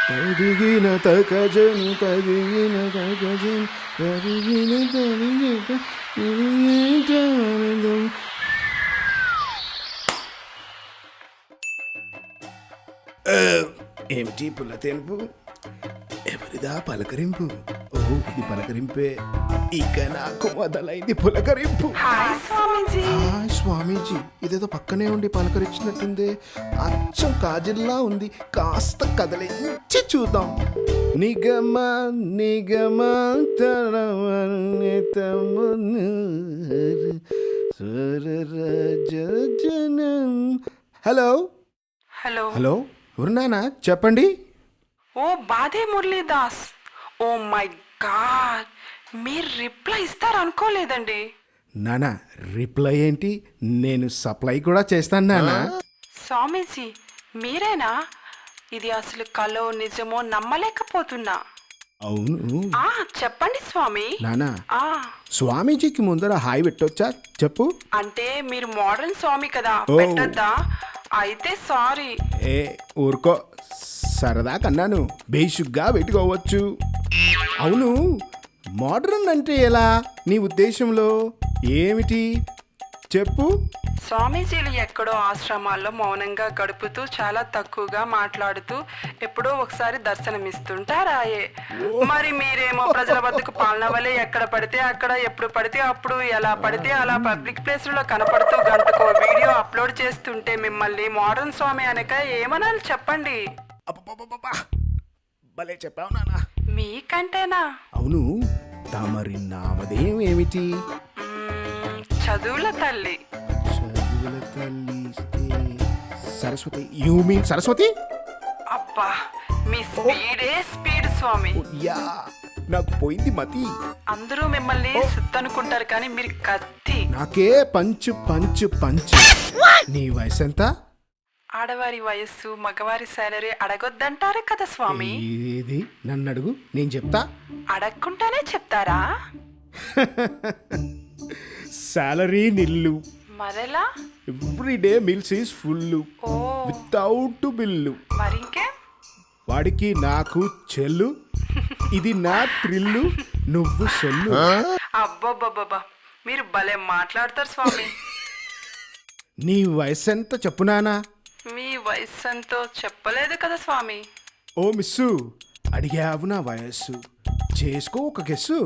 కదిగిన తకజను కదిగిన తకజను కదిగిన తరిగిన ఏమిటి పుల్ల తెంపు? ఎవరిదా పలకరింపు? ఓ ఇది పలకరింపే. ఇక నాకు మొదలైంది పులకరింపు. హాయ్ స్వామీజీ. హాయ్ స్వామీజీ. ఇదేదో పక్కనే ఉండి పలకరించినట్టుంది. అచ్చం కాజిల్లా ఉంది. కాస్త కదలించి చూద్దాం. నిగమ నిగమ హలో హలో. హలో ఎవరున్నానా చెప్పండి. ఓ బాదే మురళీదాస్. ఓ మై గాడ్, మీరు రిప్లై ఇస్తారనుకోలేదండి. నానా రిప్లై ఏంటి? నేను సప్లై కూడా చేస్తాను నానా. స్వామీజీ మీరేనా? ఇది అసలు కలో నిజమో నమ్మలేకపోతున్నా. అవును చెప్పండి స్వామి. నానా ఆ స్వామీజీకి ముందర హాయ్ పెట్టొచ్చా చెప్పు. అంటే మీరు మోడర్న్ స్వామి కదా, ఓ. పెట్టద్దా? అయితే సారీ. ఏ ఊరుకో, సరదా కన్నాను. బేసిక్గా పెట్టుకోవచ్చు. అవును మోడర్న్ అంటే ఎలా? నీ ఉద్దేశంలో ఏమిటి చెప్పు. స్వామీజీలు ఎక్కడో ఆశ్రమాల్లో మౌనంగా గడుపుతూ చాలా తక్కువగా మాట్లాడుతూ ఎప్పుడో ఒకసారి దర్శనమిస్తుంటారాయే. మరి మీరేమో ప్రజల వద్దకు పాలన వలె ఎక్కడ పడితే అక్కడ, ఎప్పుడు పడితే అప్పుడు, ఎలా పడితే అలా పబ్లిక్ ప్లేస్లలో కనపడుతూ గంటకో వీడియో అప్లోడ్ చేస్తుంటే మిమ్మల్ని మోడర్న్ స్వామి అనక ఏమనాలి చెప్పండి. భలే చెప్పావు నానా. మీకంటేనా? అవును తమరి నామధేయం ఏమిటి? చదువుల తల్లి. చదువుల తల్లి సరస్వతి. You mean Saraswati? అబ్బా మీ స్పీడే స్పీడ్ స్వామి. యా నాకు పోయింది మతి. అందరూ మిమ్మల్ని సుత్తనుకుంటారు కానీ మీరు కత్తి. నాకే పంచు పంచు పంచు. నీ వయసు ఎంత? ఆడవారి వయస్సు మగవారి సాలరీ అడగొద్దంటారు కదా స్వామి. ఇది నన్ను అడుగు నేను చెప్తా. అడగకుండానే చెప్తారా? Salary nil. మరెలా? ఎవ్రీడే మీల్స్ ఈస్ ఫుల్ ఓ వితౌట్ బిల్లు. మరింకేం? వాడికి నాకు చెల్లు. ఇది నా థ్రిల్లు. నువ్వు సొల్లు. అబ్బబ్బబ్బబ్బా మీరు భలే మాట్లాడతారు స్వామి. నీ వయసు ఎంత చెప్పునానా? మీ వయస్సు ఎంతో చెప్పలేదు కదా స్వామి. ఓ మిస్సు అడిగావు నా వయస్సు. చేసుకో ఒక గెస్సు.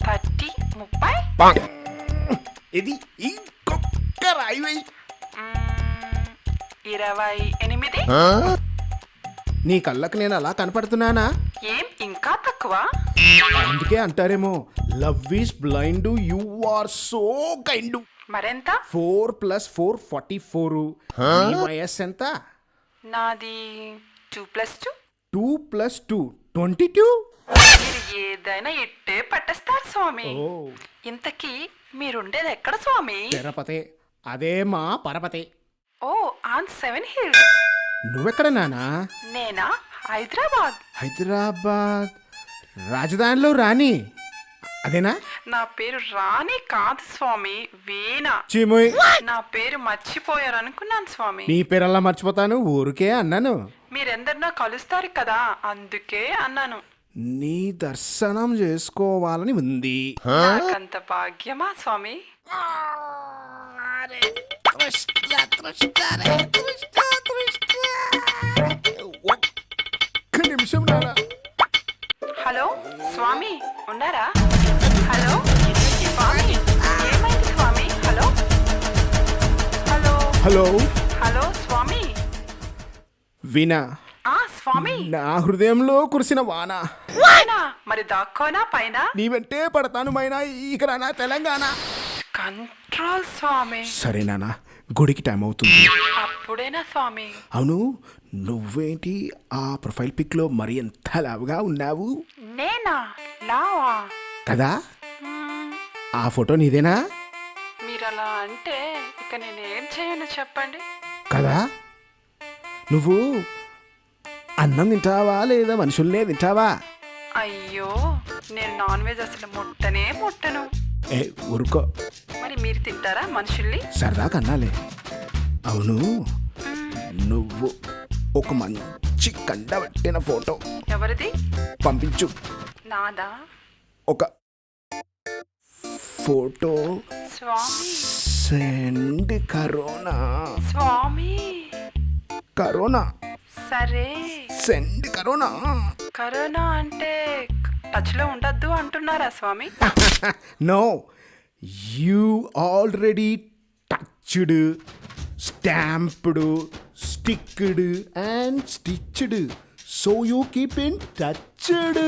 30, 30? ఇది ఇంకొక రాయి. 28? నీ కళ్ళకు నేను అలా కనపడుతున్నానా? ఏం ఇంకా తక్కువ? అందుకే అంటారేమో love is blind you are so kind. మరెంత? 4 + 4 44. నీ వయస్సు ఎంత? నాది 2 + 2. 2 + 2 22. మీరు ఏదైనా ఇట్టే పట్టేస్తారు స్వామి. ఓ ఇంతకీ మీరుండేది ఎక్కడ స్వామి? తిరుపతి. అదే మా పరపతి. ఓ ఆన్ 7 hills. నువ్వెక్కడ నానా? నేనా? హైదరాబాద్. హైదరాబాద్ రాజధానిలో రాణి అదేనా? నా పేరు రాణి కాదు స్వామి, వీణ. చీమోయ్ నా పేరు మర్చిపోయారు అనుకున్నాను స్వామి. నీ పేరల్లా మర్చిపోతాను ఊరికే అన్నాను. మీరెందరినో కలుస్తారు కదా అందుకే అన్నాను. నీ దర్శనం చేసుకోవాలని ఉంది. నాకంత భాగ్యమా స్వామి? ఒక్క నిమిషం నానా. హలో స్వామి ఉన్నారా? హలో స్వామి ఏమైంది స్వామి? హలో హలో హలో హలో స్వామి. వినా స్వామి నా హృదయంలో కురిసిన వాన. పైన మరి దాక్కోనా పైన? నీ వెంటే పడతాను మైనా ఇక్కడ నా తెలంగాణ. కంట్రోల్ స్వామి. సరే నానా గుడికి టైం అవుతుంది. అప్పుడేనా స్వామి? అవును నువ్వేంటి ఆ ప్రొఫైల్ పిక్ లో మరి ఎంత లావుగా ఉన్నావు? నేనా? లావా? కదా ఆ ఫోటో నీదేనా? మీరలా అంటే ఇక నేనేం చేయను చెప్పండి. కదా నువ్వు అన్నం తింటావా లేదా మనుషుల్నే తింటావా? అయ్యో నేను నాన్ వెజ్ అసలు ముట్టను. ఏ ఊరుకో, మరి మీరు తింటారా మనుషుల్ని? సరదా కన్నాలే. అవును నువ్వు ఒక మంచి మంచి కండబట్టిన ఫోటో ఎవరిది? పంపించు. నాదా? ఒక ఫోటో స్వామి సెండ్. కరోనా సరే. Send corona. కరోనా అంటే టచ్లో ఉండద్దు అంటున్నారా స్వామి? No, you already touched, stamped, sticked and stitched, so you keep in touched.